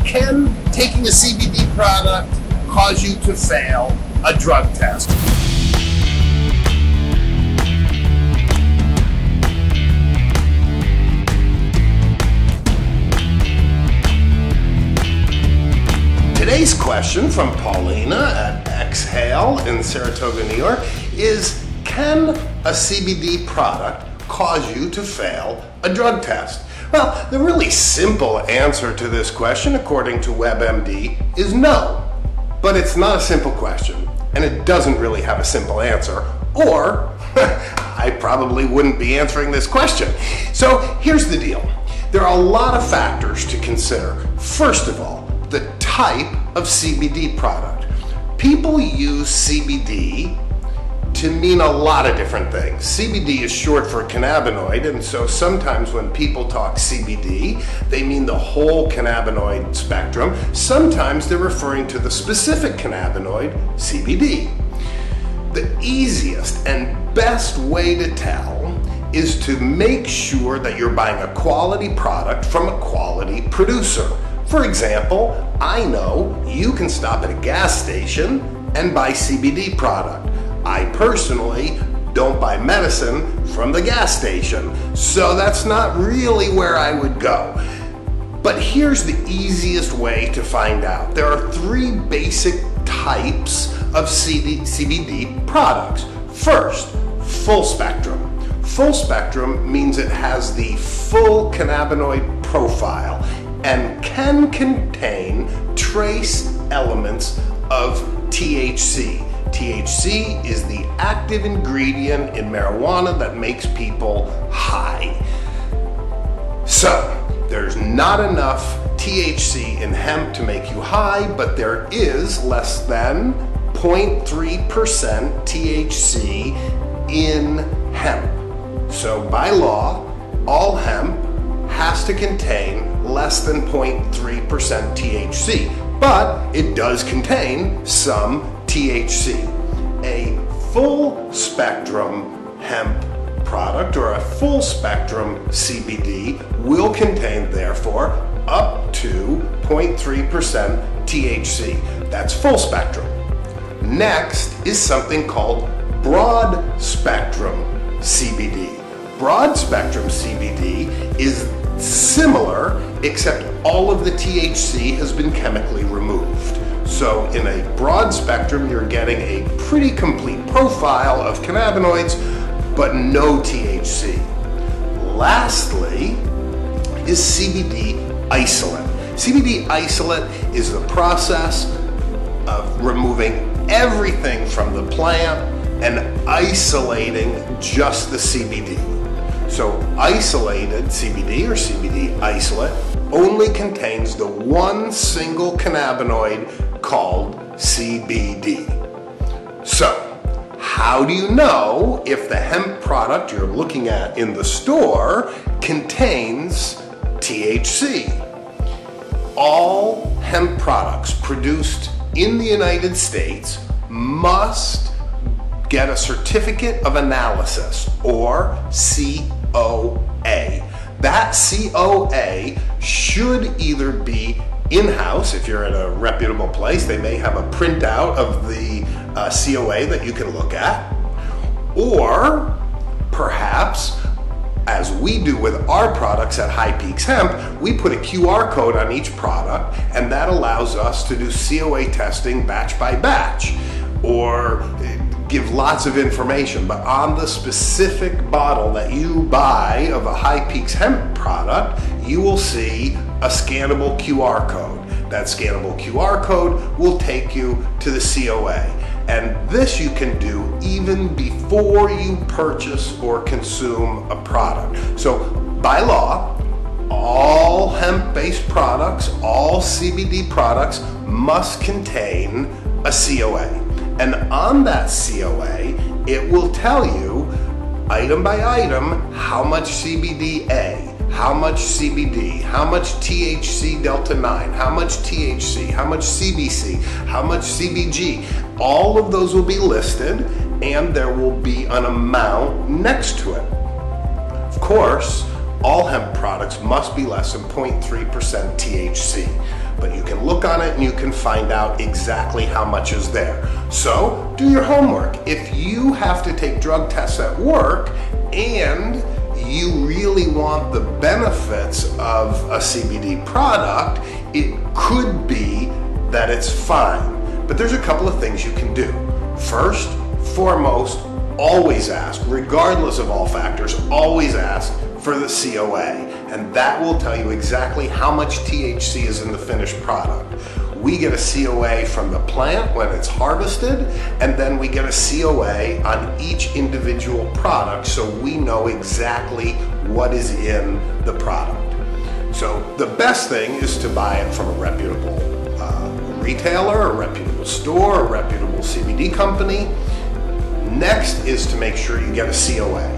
Can taking a CBD product cause you to fail a drug test? Today's question from Paulina at Exhale in Saratoga, New York is, can a CBD product cause you to fail a drug test? Well, the really simple answer to this question, according to WebMD, is no. But it's not a simple question, and it doesn't really have a simple answer, or I probably wouldn't be answering this question. So here's the deal. There are a lot of factors to consider. First of all, the type of CBD product. People use CBD to mean a lot of different things. CBD is short for cannabinoid, and so sometimes when people talk CBD, they mean the whole cannabinoid spectrum. Sometimes they're referring to the specific cannabinoid, CBD. The easiest and best way to tell is to make sure that you're buying a quality product from a quality producer. For example, I know you can stop at a gas station and buy CBD product. I personally don't buy medicine from the gas station, so that's not really where I would go. But here's the easiest way to find out. There are three basic types of CBD products. First, full spectrum. Full spectrum means it has the full cannabinoid profile and can contain trace elements of THC. THC is the active ingredient in marijuana that makes people high. So, there's not enough THC in hemp to make you high, but there is less than 0.3% THC in hemp. So by law, all hemp has to contain less than 0.3% THC, but it does contain some THC. A full spectrum hemp product or a full spectrum CBD will contain, therefore, up to 0.3% THC. That's full spectrum. Next is something called broad spectrum CBD. Broad spectrum CBD is similar, except all of the THC has been chemically removed. So in a broad spectrum, you're getting a pretty complete profile of cannabinoids, but no THC. Lastly is CBD isolate. CBD isolate is the process of removing everything from the plant and isolating just the CBD. So isolated CBD or CBD isolate only contains the one single cannabinoid called CBD. So, how do you know if the hemp product you're looking at in the store contains THC? All hemp products produced in the United States must get a certificate of analysis, or COA. That COA should either be in-house. If you're at a reputable place, they may have a printout of the COA that you can look at, or perhaps, as we do with our products at High Peaks Hemp, we put a QR code on each product, and that allows us to do COA testing batch by batch, or give lots of information. But on the specific bottle that you buy of a High Peaks Hemp product, you will see a scannable QR code. That scannable QR code will take you to the COA. And this you can do even before you purchase or consume a product. So by law, all hemp-based products, all CBD products must contain a COA. And on that COA, it will tell you item by item how much CBDA, how much CBD, how much THC delta 9, how much THC, how much CBC, how much CBG. All of those will be listed, and there will be an amount next to it. Of course, all hemp products must be less than 0.3% THC, but you look on it and you can find out exactly how much is there. So do your homework. If you have to take drug tests at work and you really want the benefits of a CBD product, it could be that it's fine. But there's a couple of things you can do. First, foremost, always ask, regardless of all factors, always ask for the COA, and that will tell you exactly how much THC is in the finished product. We get a COA from the plant when it's harvested, and then we get a COA on each individual product so we know exactly what is in the product. So the best thing is to buy it from a reputable retailer, a reputable store, a reputable CBD company. Next is to make sure you get a COA.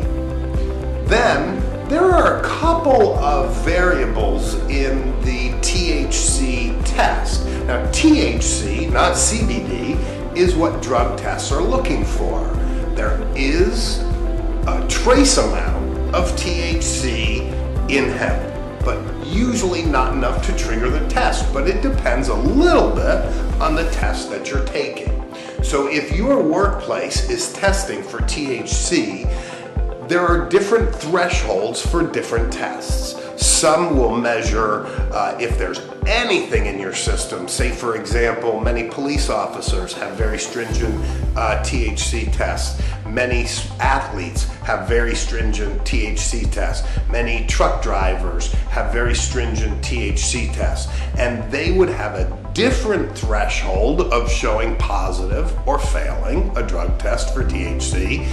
Then there are a couple of variables in the THC test. Now THC, not CBD, is what drug tests are looking for. There is a trace amount of THC in hemp, but usually not enough to trigger the test, but it depends a little bit on the test that you're taking. So if your workplace is testing for THC, there are different thresholds for different tests. Some will measure if there's anything in your system. Say, for example, many police officers have very stringent THC tests. Many athletes have very stringent THC tests. Many truck drivers have very stringent THC tests. And they would have a different threshold of showing positive or failing a drug test for THC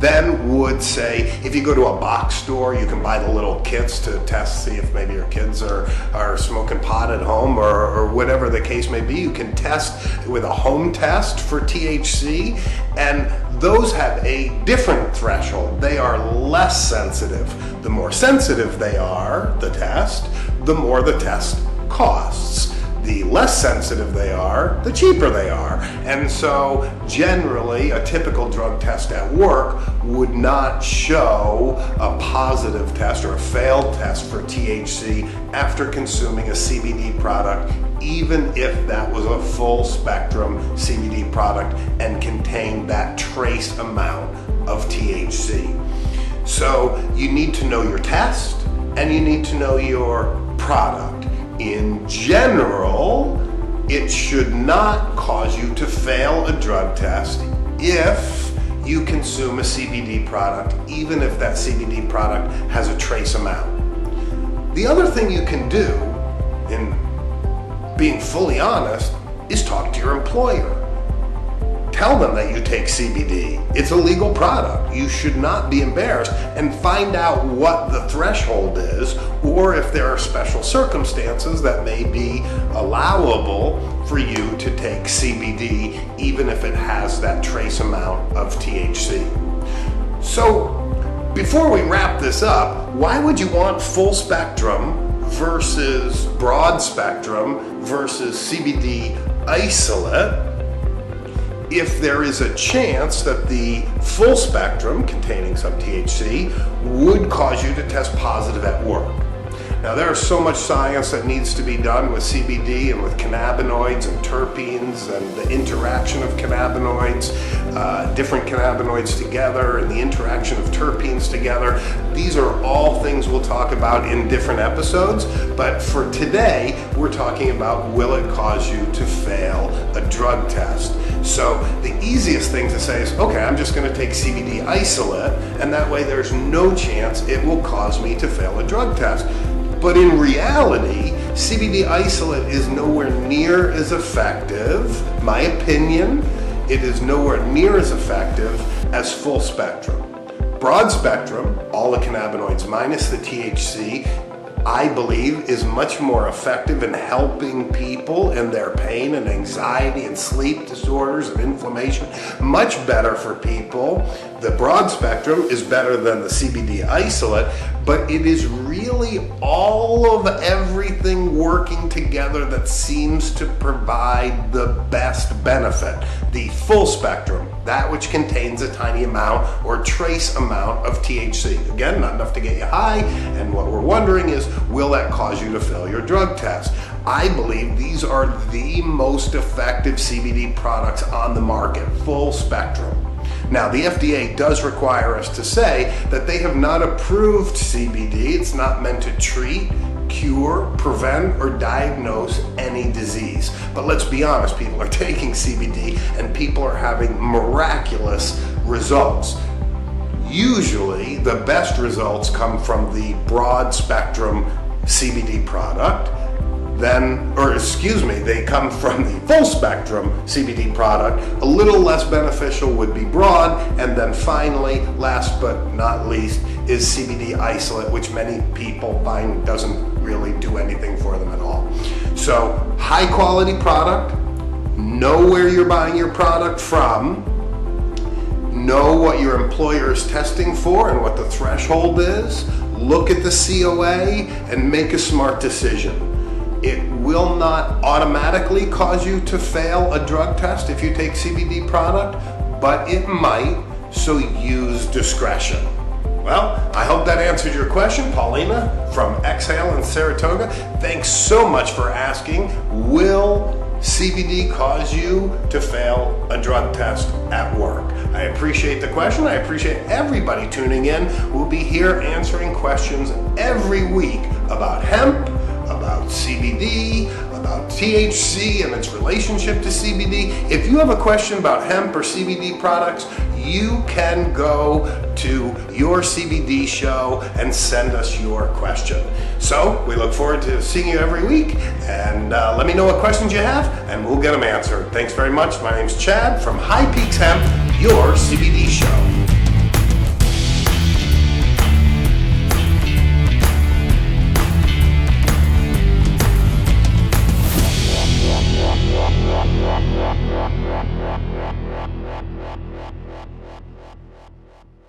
than would, say, if you go to a box store, you can buy the little kits to test, see if maybe your kids are smoking pot at home or whatever the case may be. You can test with a home test for THC, and those have a different threshold. They are less sensitive. The more sensitive they are, the test, the more the test costs. The less sensitive they are, the cheaper they are. And so generally a typical drug test at work would not show a positive test or a failed test for THC after consuming a CBD product, even if that was a full spectrum CBD product and contained that trace amount of THC. So you need to know your test and you need to know your product. In general, it should not cause you to fail a drug test if you consume a CBD product, even if that CBD product has a trace amount. The other thing you can do, in being fully honest, is talk to your employer. Tell them that you take CBD. It's a legal product. You should not be embarrassed, and find out what the threshold is, or if there are special circumstances that may be allowable for you to take CBD, even if it has that trace amount of THC. So before we wrap this up, why would you want full spectrum versus broad spectrum versus CBD isolate if there is a chance that the full spectrum containing some THC would cause you to test positive at work? Now, there is so much science that needs to be done with CBD and with cannabinoids and terpenes and the interaction of cannabinoids, different cannabinoids together and the interaction of terpenes together. These are all things we'll talk about in different episodes, but for today, we're talking about, will it cause you to fail a drug test? So the easiest thing to say is, okay, I'm just going to take CBD isolate, and that way there's no chance it will cause me to fail a drug test. But in reality, CBD isolate is nowhere near as effective, my opinion, it is nowhere near as effective as full spectrum. Broad spectrum, all the cannabinoids minus the THC, I believe is much more effective in helping people in their pain and anxiety and sleep disorders and inflammation. Much better for people. The broad spectrum is better than the CBD isolate, but it is really all of everything working together that seems to provide the best benefit. The full spectrum, that which contains a tiny amount or trace amount of THC. Again, not enough to get you high, and what we're wondering is, will that cause you to fail your drug test? I believe these are the most effective CBD products on the market, full spectrum. Now, the FDA does require us to say that they have not approved CBD. It's not meant to treat, cure, prevent, or diagnose any disease. But let's be honest, people are taking CBD and people are having miraculous results. Usually, the best results come from the broad spectrum CBD product. They come from the full spectrum CBD product. A little less beneficial would be broad. And then finally, last but not least, is CBD isolate, which many people find doesn't really do anything for them at all. So, high quality product, know where you're buying your product from, know what your employer is testing for and what the threshold is, look at the COA and make a smart decision. It will not automatically cause you to fail a drug test if you take CBD product, but it might, so use discretion. Well, I hope that answered your question, Paulina from Exhale in Saratoga. Thanks so much for asking. Will CBD cause you to fail a drug test at work? I appreciate the question. I appreciate everybody tuning in. We'll be here answering questions every week about hemp, about CBD, about THC and its relationship to CBD. If you have a question about hemp or CBD products, you can go to YourCBDShow and send us your question. So we look forward to seeing you every week, and let me know what questions you have and we'll get them answered. Thanks very much. My name's Chad from High Peaks Hemp, Your CBD Show.